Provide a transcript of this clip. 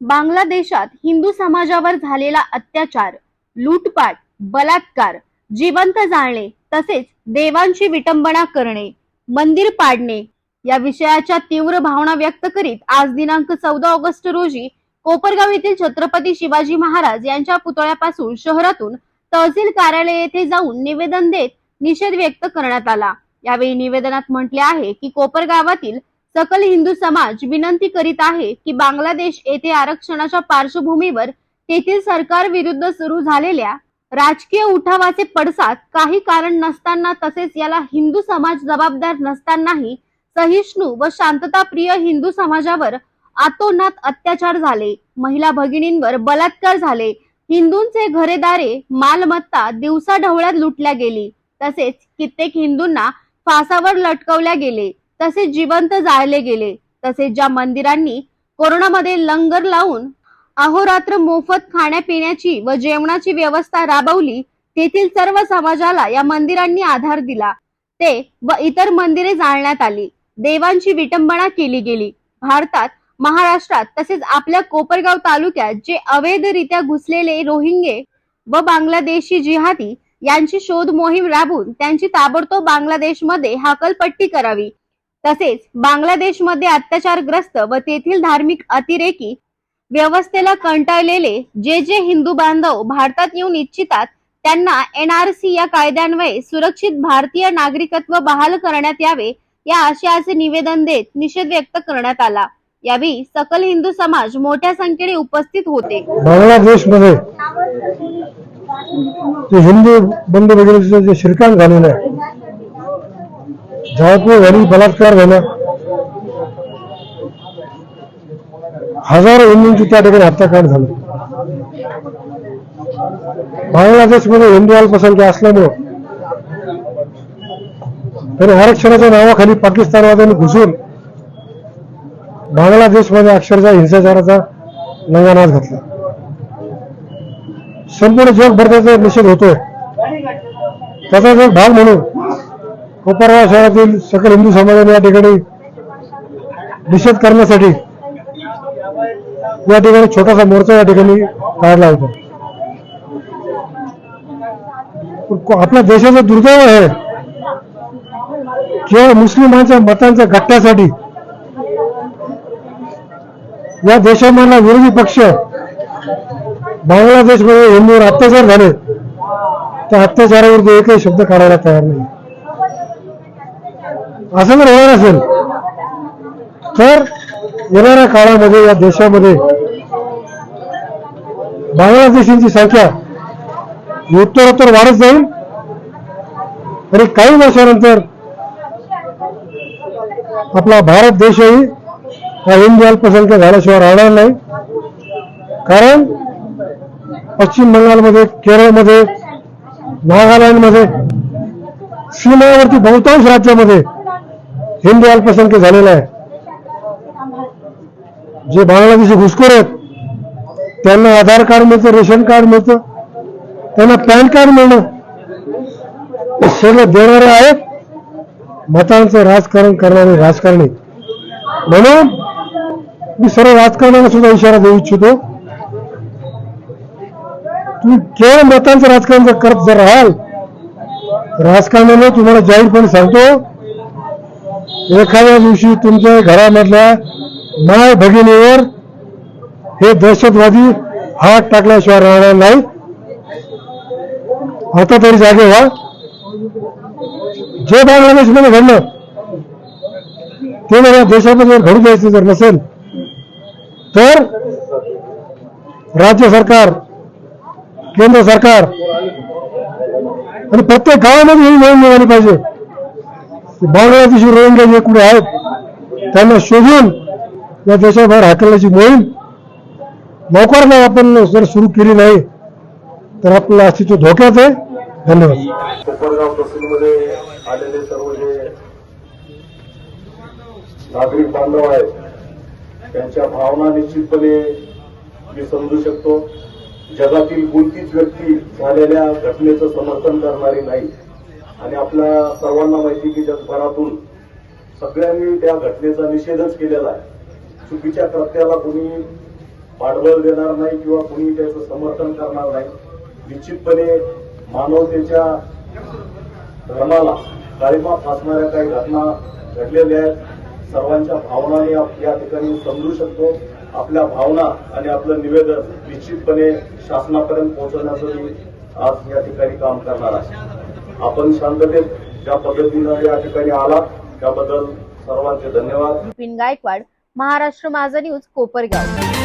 बांगलादेशात हिंदू समाजावर झालेला अत्याचार, लूटपाट, बलात्कार, जिवंत जाळणे तसेच देवांची विटंबना करणे, मंदिर पाडणे या विषयाच्या तीव्र भावना व्यक्त करीत आज दिनांक 14 ऑगस्ट रोजी कोपरगाव येथील छत्रपती शिवाजी महाराज यांच्या पुतळ्यापासून शहरातून तहसील कार्यालय येथे जाऊन निवेदन देत निषेध व्यक्त करण्यात आला। यावेळी निवेदनात म्हटले आहे की कोपरगावातील सकल हिंदू समाज विनंती करीत आहे की बांगलादेश येथे आरक्षणाच्या पार्श्वभूमीवर तेथील सरकार विरुद्ध सुरू झालेल्या राजकीय उठावाचे पडसाद काही कारण नसताना तसेच याला हिंदू समाज जबाबदार नसतानाही सहिष्णू व शांतताप्रिय हिंदू समाजावर आतोनात अत्याचार झाले, महिला भगिनींवर बलात्कार झाले, हिंदूंचे घरेदारे मालमत्ता दिवसाढवळ्यात लुटल्या गेली, तसेच कित्येक हिंदूंना फासावर लटकवल्या गेले, तसेच जिवंत जाळले गेले, तसेच ज्या मंदिरांनी कोरोनामध्ये लंगर लावून अहोरात्र मोफत खाण्यापिण्याची व जेवणाची व्यवस्था राबवली तेथील सर्व समाजाला या मंदिरांनी आधार दिला ते व इतर मंदिरे जाळण्यात आली, देवांची विटंबना केली गेली। भारतात, महाराष्ट्रात तसेच आपल्या कोपरगाव तालुक्यात जे अवैधरित्या घुसलेले रोहिंगे व बांगलादेशी जिहादी यांची शोध मोहीम राबवून त्यांची ताबडतोब बांगलादेशमध्ये हाकलपट्टी करावी, तसेच बांगलादेशमध्ये अत्याचारग्रस्त व तेथील धार्मिक अतिरेकी व्यवस्थेला कंटाळलेले जे हिंदू बांधव भारतात येऊन इच्छितात त्यांना NRC या कायद्यान्वये सुरक्षित भारतीय नागरिकत्व बहाल करण्यात यावे या आशयाचे निवेदन देत निषेध व्यक्त करण्यात आला। यावेळी सकल हिंदू समाज मोठ्या संख्येने उपस्थित होते। बांगलादेशमध्ये हिंदू बंधू भगिनींचे जे शिरकाण झालेलं आहे, जाळपोळ झाली, बलात्कार झाला, हजारो हिंदूंची त्या ठिकाणी हत्याकांड झालं। बांगलादेशमध्ये हिंदू अल्पसंख्या असल्यामुळे तरी आरक्षणाच्या नावाखाली पाकिस्तानवाद्यांनी घुसून बांगलादेशमध्ये अक्षरशः हिंसाचाराचा नंगानाच घातला। संपूर्ण जगभर त्याचा निषेध होतोय। त्याचाच एक भाग म्हणून कोपरगाव शहरातील सकल हिंदू समाजाने या ठिकाणी निषेध करण्यासाठी या ठिकाणी छोटासा मोर्चा या ठिकाणी काढला होता। आपल्या देशाचं दुर्दैव आहे, केवळ मुस्लिमांच्या मतांच्या गट्ट्यासाठी या देशामधला विरोधी पक्ष बांगलादेशमध्ये हिंदूवर अत्याचार झाले त्या अत्याचाराविरुद्ध एकही शब्द काढायला तयार नाही। असं जर होणार असेल तर येणाऱ्या काळामध्ये या देशामध्ये बांगलादेशींची संख्या उत्तरोत्तर वाढत जाईल आणि काही वर्षानंतर आपला भारत देशही हा हिंदू अल्पसंख्या झाल्याशिवाय राहणार नाही। कारण पश्चिम बंगालमध्ये, केरळमध्ये, नागालँडमध्ये, सीमेवरती बहुतांश राज्यामध्ये हिंदू अल्पसंख्या झालेला आहे। जे बांगलादेशी घुसखोर आहेत त्यांना आधार कार्ड मिळतं, रेशन कार्ड मिळतं, त्यांना पॅन कार्ड मिळणं, हे सगळं देणारे आहेत मतांचं राजकारण करणारे राजकारणी। म्हणून मी सर्व राजकारण्यांना सुद्धा इशारा देऊ इच्छितो, तुम्ही केवळ मतांचं राजकारण जर करत जर राहाल, राजकारणाने तुम्हाला जाहीरपणे सांगतो, एखाद्या दिवशी तुमच्या घरामधल्या माय भगिनीवर हे दहशतवादी हात टाकल्याशिवाय राहणार नाही। आता तरी जागे व्हा। जे बांगलादेशमध्ये घडलं ते मला देशामध्ये घडू द्यायचं जर नसेल तर राज्य सरकार, केंद्र सरकार आणि प्रत्येक गावामध्ये ही मोहीम निघाली पाहिजे। बांगलादेशी रोहिंग्या जे कुठे आहेत त्यांना शोधून या देशाबाहेर हाकलण्याची मोहीम लवकरात आपण जर सुरू केली नाही तर आपलं अस्तित्व धोक्यात आहे। धन्यवाद। कोपरगाव तहसीलमध्ये आलेले सर्व जे नागरिक बांधव आहेत त्यांच्या भावना निश्चितपणे मी समजू शकतो। जगातील कोणतीच व्यक्ती झालेल्या घटनेचं समर्थन करणारी नाही आणि आपल्या सर्वांना माहिती की जगभरातून सगळ्यांनी त्या घटनेचा निषेधच केलेला आहे। चुकीच्या कृत्याला कोणी पाठबळ देणार नाही किंवा कुणी त्याचं समर्थन करणार नाही. निश्चितपणे मानवतेच्या धर्माला काळीमा फासणाऱ्या काही घटना घडलेल्या आहेत. सर्वांच्या भावना मी या ठिकाणी समजू शकतो. आपल्या भावना आणि आपलं निवेदन निश्चितपणे शासनापर्यंत पोहोचवण्याचं मी आज या ठिकाणी काम करणार आहे. आपण शांततेत ज्या पद्धतीनं या ठिकाणी आला त्याबद्दल सर्वांचे धन्यवाद. विपिन गायकवाड, महाराष्ट्र माझा न्यूज, कोपरगाव.